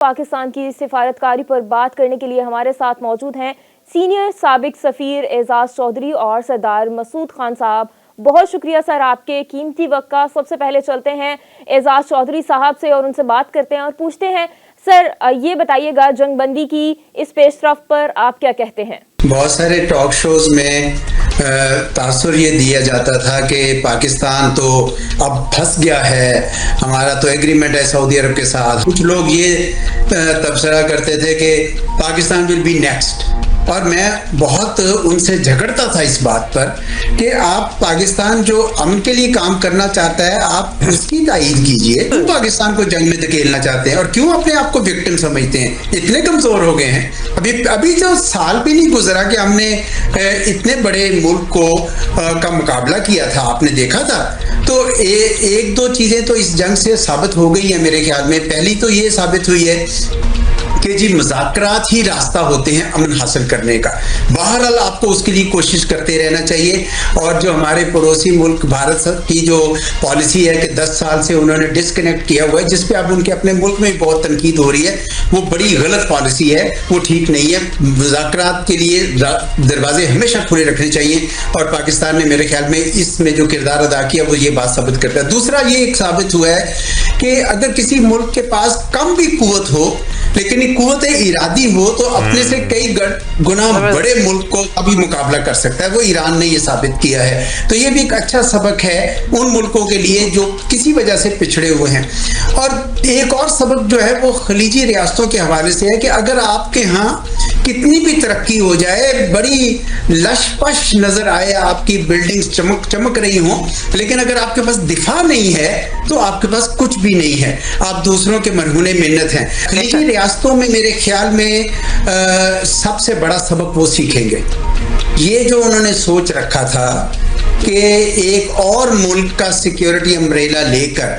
پاکستان کی سفارتکاری پر بات کرنے کے لیے ہمارے ساتھ موجود ہیں سینئر سابق سفیر اعزاز چودھری اور سردار مسعود خان صاحب. بہت شکریہ سر آپ کے قیمتی وقت کا. سب سے پہلے چلتے ہیں اعزاز چودھری صاحب سے اور ان سے بات کرتے ہیں اور پوچھتے ہیں سر یہ بتائیے گا جنگ بندی کی اس پیش رفت پر آپ کیا کہتے ہیں؟ بہت سارے ٹاک شوز میں تاثر یہ دیا جاتا تھا کہ پاکستان تو اب پھنس گیا ہے، ہمارا تو ایگریمنٹ ہے سعودی عرب کے ساتھ. کچھ لوگ یہ تبصرہ کرتے تھے کہ پاکستان ول بی نیکسٹ، اور میں بہت ان سے جھگڑتا تھا اس بات پر کہ آپ پاکستان جو امن کے لیے کام کرنا چاہتا ہے آپ اس کی تائید کیجئے. کیوں پاکستان کو جنگ میں دھکیلنا چاہتے ہیں اور کیوں اپنے آپ کو وکٹم سمجھتے ہیں؟ اتنے کمزور ہو گئے ہیں. ابھی جو سال بھی نہیں گزرا کہ ہم نے اتنے بڑے ملک کو کا مقابلہ کیا تھا، آپ نے دیکھا تھا. تو ایک دو چیزیں تو اس جنگ سے ثابت ہو گئی ہیں میرے خیال میں. پہلی تو یہ ثابت ہوئی ہے کہ جی مذاکرات ہی راستہ ہوتے ہیں امن حاصل کرنے کا. بہرحال آپ کو اس کے لیے کوشش کرتے رہنا چاہیے. اور جو ہمارے پڑوسی ملک بھارت کی جو پالیسی ہے کہ 10 سال سے انہوں نے ڈسکنیکٹ کیا ہوا ہے، جس پہ اب ان کے اپنے ملک میں بہت تنقید ہو رہی ہے، وہ بڑی غلط پالیسی ہے، وہ ٹھیک نہیں ہے. مذاکرات کے لیے دروازے ہمیشہ کھلے رکھنے چاہیے، اور پاکستان نے میرے خیال میں اس میں جو کردار ادا کیا وہ یہ بات ثابت کرتا ہے. دوسرا یہ ایک ثابت ہوا ہے کہ اگر کسی ملک کے پاس کم بھی قوت ہو لیکن قوت ارادی ہو تو اپنے سے کئی گنا بڑے ملک کو ابھی مقابلہ کر سکتا ہے. وہ ایران نے یہ ثابت کیا ہے. تو یہ بھی ایک اچھا سبق ہے ان ملکوں کے لیے جو کسی وجہ سے پچھڑے ہوئے ہیں. اور ایک اور سبق جو ہے وہ خلیجی ریاستوں کے حوالے سے ہے کہ اگر آپ کے ہاں کتنی بھی ترقی ہو جائے، بڑی لش پش نظر آئے، آپ کی بلڈنگز چمک رہی ہوں، لیکن اگر آپ کے پاس دفاع نہیں ہے تو آپ کے پاس کچھ بھی نہیں ہے، آپ دوسروں کے مرہون منت ہیں. خلیجی ریاستوں میں میرے خیال میں سب سے بڑا سبق وہ سیکھیں گے. یہ جو انہوں نے سوچ رکھا تھا کہ ایک اور ملک کا سیکیورٹی امبریلا لے کر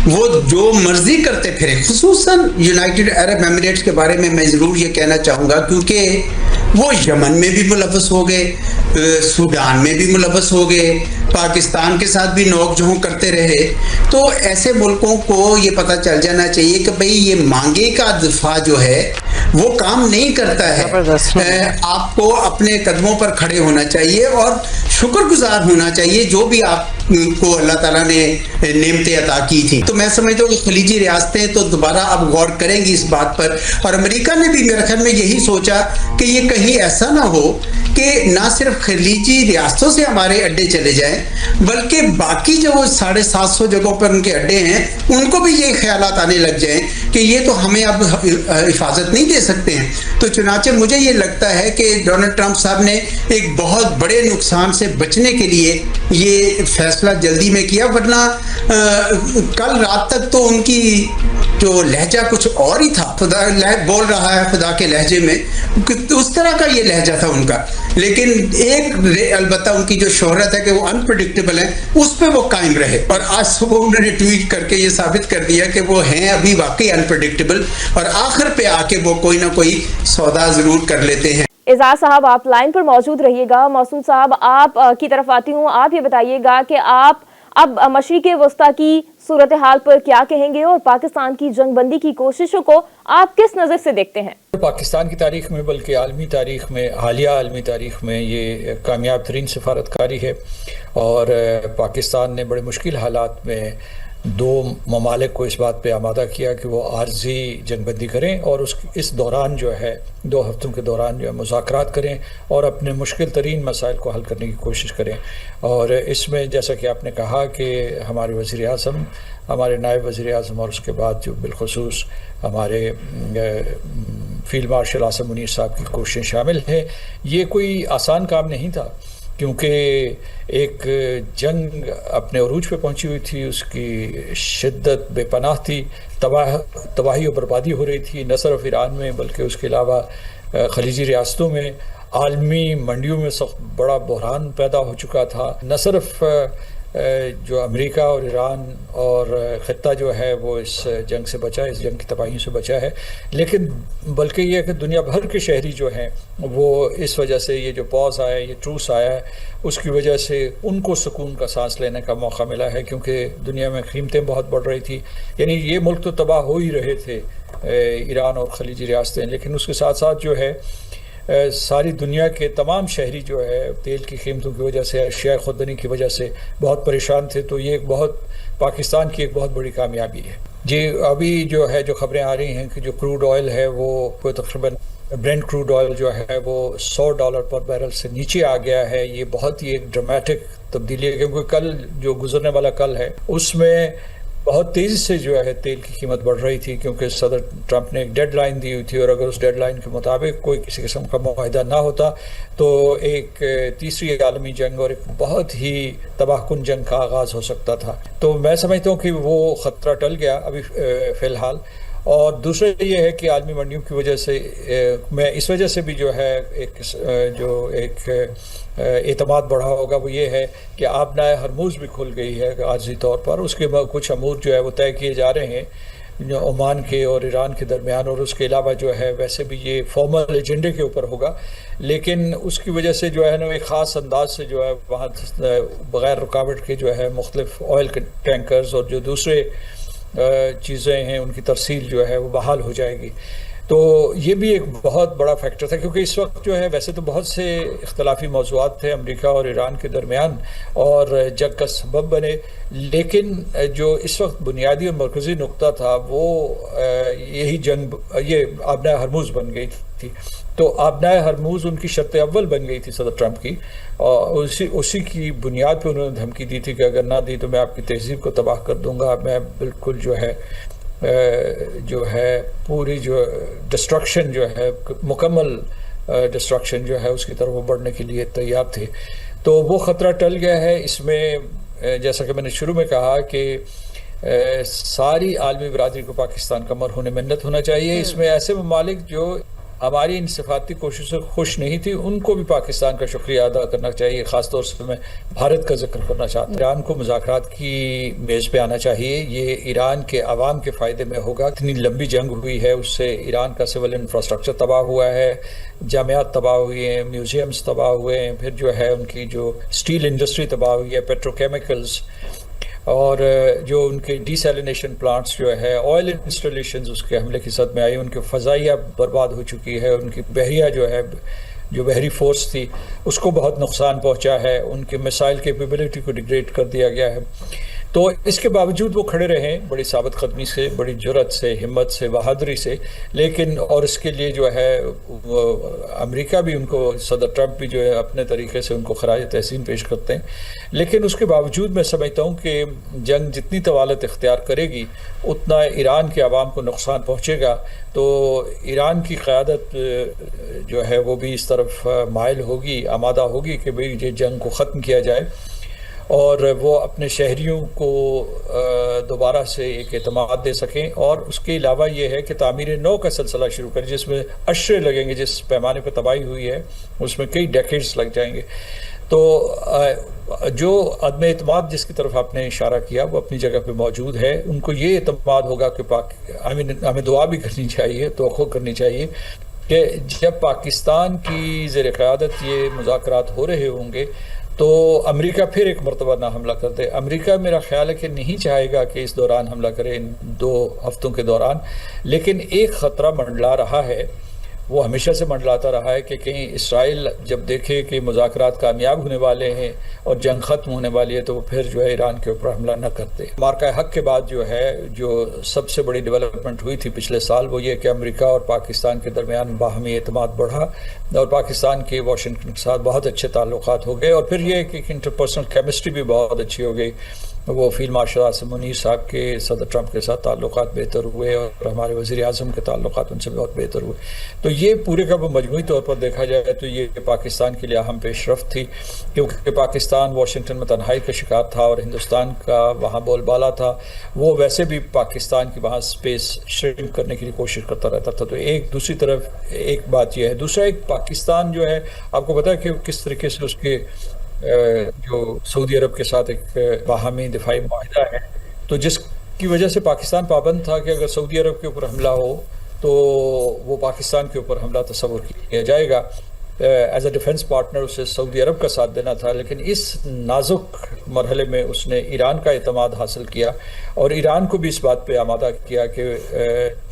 وہ جو مرضی کرتے پھرے، خصوصاً یونائٹڈ عرب ایمریٹس کے بارے میں ضرور یہ کہنا چاہوں گا، کیونکہ وہ یمن میں بھی ملوث ہو گئے، سوڈان میں بھی ملوث ہو گئے، پاکستان کے ساتھ بھی نوک جھونک کرتے رہے. تو ایسے ملکوں کو یہ پتہ چل جانا چاہیے کہ بھئی یہ مانگے کا دفاع جو ہے وہ کام نہیں کرتا ہے. آپ کو اپنے قدموں پر کھڑے ہونا چاہیے اور شکر گزار ہونا چاہیے جو بھی آپ کو اللہ تعالیٰ نے نعمتیں عطا کی تھی. تو میں سمجھتا ہوں کہ خلیجی ریاستیں تو دوبارہ اب غور کریں گی اس بات پر. اور امریکہ نے بھی میرے خیال میں یہی سوچا کہ یہ کہیں ایسا نہ ہو کہ نہ صرف خلیجی ریاستوں سے ہمارے اڈے چلے جائیں بلکہ باقی جو 750 جگہوں پر ان کے اڈے ہیں ان کو بھی یہ خیالات آنے لگ جائیں کہ یہ تو ہمیں اب حفاظت نہیں دے سکتے ہیں. تو چنانچہ مجھے یہ لگتا ہے کہ ڈونلڈ ٹرمپ صاحب نے ایک بہت بڑے نقصان سے بچنے کے لیے یہ فیصلہ جلدی میں کیا، ورنہ کل رات تک تو ان کی جو لہجہ کچھ اور ہی تھا. خدا بول رہا ہے خدا کے لہجے میں، اس طرح کا یہ لہجہ تھا ان کا. لیکن ایک البتہ ان کی جو شہرت ہے کہ وہ انپریڈکٹیبل ہے، اس پہ وہ قائم رہے. اور آج صبح انہوں نے ٹویٹ کر کے یہ ثابت کر دیا کہ وہ ہیں ابھی واقعی انپریڈکٹیبل، اور آخر پہ آ کے وہ کوئی نہ کوئی سودا ضرور کر لیتے ہیں. اعزاز صاحب آپ لائن پر موجود رہیے گا. مسعود صاحب آپ کی طرف آتی ہوں. آپ یہ بتائیے گا کہ آپ اب مشرق وسطیٰ کی صورتحال پر کیا کہیں گے اور پاکستان کی جنگ بندی کی کوششوں کو آپ کس نظر سے دیکھتے ہیں؟ پاکستان کی تاریخ میں بلکہ عالمی تاریخ میں، حالیہ عالمی تاریخ میں یہ کامیاب ترین سفارتکاری ہے. اور پاکستان نے بڑے مشکل حالات میں 2 ممالک کو اس بات پہ آمادہ کیا کہ وہ عارضی جنگ بندی کریں اور اس دوران جو ہے 2 ہفتوں کے دوران جو ہے مذاکرات کریں اور اپنے مشکل ترین مسائل کو حل کرنے کی کوشش کریں. اور اس میں جیسا کہ آپ نے کہا کہ ہمارے وزیر اعظم، ہمارے نائب وزیر اعظم اور اس کے بعد جو بالخصوص ہمارے فیلڈ مارشل عاصم منیر صاحب کی کوششیں شامل ہیں. یہ کوئی آسان کام نہیں تھا کیونکہ ایک جنگ اپنے عروج پہ پہنچی ہوئی تھی، اس کی شدت بے پناہ تھی، تباہی و بربادی ہو رہی تھی، نہ صرف ایران میں بلکہ اس کے علاوہ خلیجی ریاستوں میں، عالمی منڈیوں میں سخت بڑا بحران پیدا ہو چکا تھا. نہ صرف جو امریکہ اور ایران اور خطہ جو ہے وہ اس جنگ سے بچا ہے، اس جنگ کی تباہیوں سے بچا ہے، لیکن بلکہ یہ کہ دنیا بھر کے شہری جو ہیں وہ اس وجہ سے یہ جو پاز آیا ہے، یہ ٹروس آیا ہے، اس کی وجہ سے ان کو سکون کا سانس لینے کا موقع ملا ہے، کیونکہ دنیا میں قیمتیں بہت بڑھ رہی تھی. یعنی یہ ملک تو تباہ ہو ہی رہے تھے ایران اور خلیجی ریاستیں، لیکن اس کے ساتھ ساتھ جو ہے ساری دنیا کے تمام شہری جو ہے تیل کی قیمتوں کی وجہ سے، اشیاء خودنی کی وجہ سے بہت پریشان تھے. تو یہ ایک بہت پاکستان کی ایک بہت بڑی کامیابی ہے. جی ابھی جو ہے جو خبریں آ رہی ہیں کہ جو کروڈ آئل ہے وہ کوئی تقریباً برینٹ کروڈ آئل جو ہے وہ $100 پر بیرل سے نیچے آ گیا ہے. یہ بہت ہی ایک ڈرامیٹک تبدیلی ہے، کیونکہ کل جو گزرنے والا کل ہے اس میں بہت تیزی سے جو ہے تیل کی قیمت بڑھ رہی تھی، کیونکہ صدر ٹرمپ نے ایک ڈیڈ لائن دی ہوئی تھی، اور اگر اس ڈیڈ لائن کے مطابق کوئی کسی قسم کا معاہدہ نہ ہوتا تو ایک تیسری عالمی جنگ اور ایک بہت ہی تباہ کن جنگ کا آغاز ہو سکتا تھا. تو میں سمجھتا ہوں کہ وہ خطرہ ٹل گیا ابھی فی الحال. اور دوسرا یہ ہے کہ عالمی منڈیوں کی وجہ سے میں اس وجہ سے بھی جو ہے ایک اعتماد بڑھا ہوگا، وہ یہ ہے کہ آبنائے ہرموز بھی کھل گئی ہے عارضی طور پر. اس کے بعد کچھ امور جو ہے وہ طے کیے جا رہے ہیں عمان کے اور ایران کے درمیان، اور اس کے علاوہ جو ہے ویسے بھی یہ فارمل ایجنڈے کے اوپر ہوگا، لیکن اس کی وجہ سے جو ہے نا ایک خاص انداز سے جو ہے وہاں بغیر رکاوٹ کے جو ہے مختلف آئل ٹینکرز اور جو دوسرے چیزیں ہیں ان کی ترسیل جو ہے وہ بحال ہو جائے گی. تو یہ بھی ایک بہت بڑا فیکٹر تھا، کیونکہ اس وقت جو ہے ویسے تو بہت سے اختلافی موضوعات تھے امریکہ اور ایران کے درمیان اور جنگ کا سبب بنے، لیکن جو اس وقت بنیادی اور مرکزی نقطہ تھا وہ یہی جنگ، یہ آبنائے ہرموز بن گئی تھی. تو آبنائے ہرموز ان کی شرط اول بن گئی تھی صدر ٹرمپ کی، اور اسی کی بنیاد پہ انہوں نے دھمکی دی تھی کہ اگر نہ دی تو میں آپ کی تہذیب کو تباہ کر دوں گا، میں بالکل جو ہے پوری جو ڈسٹرکشن جو ہے مکمل ڈسٹرکشن جو ہے اس کی طرف وہ بڑھنے کے لیے تیار تھے. تو وہ خطرہ ٹل گیا ہے. اس میں جیسا کہ میں نے شروع میں کہا کہ ساری عالمی برادری کو پاکستان کا مرہون منت ہونا چاہیے. اس میں ایسے ممالک جو ہماری ان صفاتی کوششوں سے خوش نہیں تھی ان کو بھی پاکستان کا شکریہ ادا کرنا چاہیے. خاص طور سے میں بھارت کا ذکر کرنا چاہتا ہوں. ایران کو مذاکرات کی میز پہ آنا چاہیے. یہ ایران کے عوام کے فائدے میں ہوگا. اتنی لمبی جنگ ہوئی ہے، اس سے ایران کا سول انفراسٹرکچر تباہ ہوا ہے، جامعات تباہ ہوئی ہیں، میوزیمز تباہ ہوئے ہیں، پھر جو ہے ان کی جو اسٹیل انڈسٹری تباہ ہوئی ہے، پیٹروکیمیکلز، اور جو ان کے ڈی سیلینیشن پلانٹس جو ہے، آئل انسٹالیشنز اس کے حملے کی صد میں آئی، ان کی فضائیہ برباد ہو چکی ہے، ان کی بحریہ جو ہے جو بحری فورس تھی اس کو بہت نقصان پہنچا ہے، ان کے میسائل کیپیبلٹی کو ڈیگریڈ کر دیا گیا ہے. تو اس کے باوجود وہ کھڑے رہے بڑی ثابت قدمی سے، بڑی جرأت سے، ہمت سے، بہادری سے. لیکن اور اس کے لیے جو ہے امریکہ بھی ان کو، صدر ٹرمپ بھی جو ہے اپنے طریقے سے ان کو خراج تحسین پیش کرتے ہیں. لیکن اس کے باوجود میں سمجھتا ہوں کہ جنگ جتنی طوالت اختیار کرے گی اتنا ایران کے عوام کو نقصان پہنچے گا. تو ایران کی قیادت جو ہے وہ بھی اس طرف مائل ہوگی، آمادہ ہوگی کہ بھئی یہ جنگ کو ختم کیا جائے اور وہ اپنے شہریوں کو دوبارہ سے ایک اعتماد دے سکیں. اور اس کے علاوہ یہ ہے کہ تعمیر نو کا سلسلہ شروع کریں، جس میں اشرے لگیں گے. جس پیمانے پہ تباہی ہوئی ہے اس میں کئی ڈیکیڈز لگ جائیں گے. تو جو عدم اعتماد جس کی طرف آپ نے اشارہ کیا وہ اپنی جگہ پہ موجود ہے. ان کو یہ اعتماد ہوگا کہ ہمیں دعا بھی کرنی چاہیے، توقع کرنی چاہیے کہ جب پاکستان کی زیر قیادت یہ مذاکرات ہو رہے ہوں گے تو امریکہ پھر ایک مرتبہ نہ حملہ کر دے. امریکہ میرا خیال ہے کہ نہیں چاہے گا کہ اس دوران حملہ کرے، ان 2 ہفتوں کے دوران. لیکن ایک خطرہ منڈلا رہا ہے، وہ ہمیشہ سے منڈلاتا رہا ہے کہ کہیں اسرائیل جب دیکھے کہ مذاکرات کامیاب ہونے والے ہیں اور جنگ ختم ہونے والی ہے تو وہ پھر جو ہے ایران کے اوپر حملہ نہ کرتے. مارکہ حق کے بعد جو ہے جو سب سے بڑی ڈیولپمنٹ ہوئی تھی پچھلے سال وہ یہ کہ امریکہ اور پاکستان کے درمیان باہمی اعتماد بڑھا اور پاکستان کے واشنگٹن کے ساتھ بہت اچھے تعلقات ہو گئے. اور پھر یہ کہ انٹرپرسنل کیمسٹری بھی بہت اچھی ہو گئی. وہ فیلڈ مارشل آصم منیر صاحب کے صدر ٹرمپ کے ساتھ تعلقات بہتر ہوئے اور ہمارے وزیر اعظم کے تعلقات ان سے بہت بہتر ہوئے. تو یہ پورے کا مجموعی طور پر دیکھا جائے تو یہ پاکستان کے لیے اہم پیش رفت تھی، کیونکہ پاکستان واشنگٹن میں تنہائی کا شکار تھا اور ہندوستان کا وہاں بول بالا تھا. وہ ویسے بھی پاکستان کی وہاں سپیس شرنک کرنے کی کوشش کرتا رہتا تھا. تو ایک دوسری طرف ایک بات یہ ہے. دوسرا ایک پاکستان جو ہے آپ کو پتا ہے کہ کس طریقے سے اس کے جو سعودی عرب کے ساتھ ایک باہمی دفاعی معاہدہ ہے، تو جس کی وجہ سے پاکستان پابند تھا کہ اگر سعودی عرب کے اوپر حملہ ہو تو وہ پاکستان کے اوپر حملہ تصور کیا جائے گا. ایز اے ڈیفنس پارٹنر اسے سعودی عرب کا ساتھ دینا تھا، لیکن اس نازک مرحلے میں اس نے ایران کا اعتماد حاصل کیا اور ایران کو بھی اس بات پہ آمادہ کیا کہ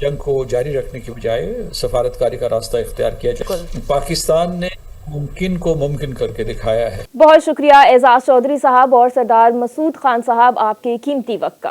جنگ کو جاری رکھنے کی بجائے سفارتکاری کا راستہ اختیار کیا جائے۔ پاکستان نے ممکن کو ممکن کر کے دکھایا ہے۔ بہت شکریہ اعزاز چودھری صاحب اور سردار مسعود خان صاحب آپ کے قیمتی وقت کا۔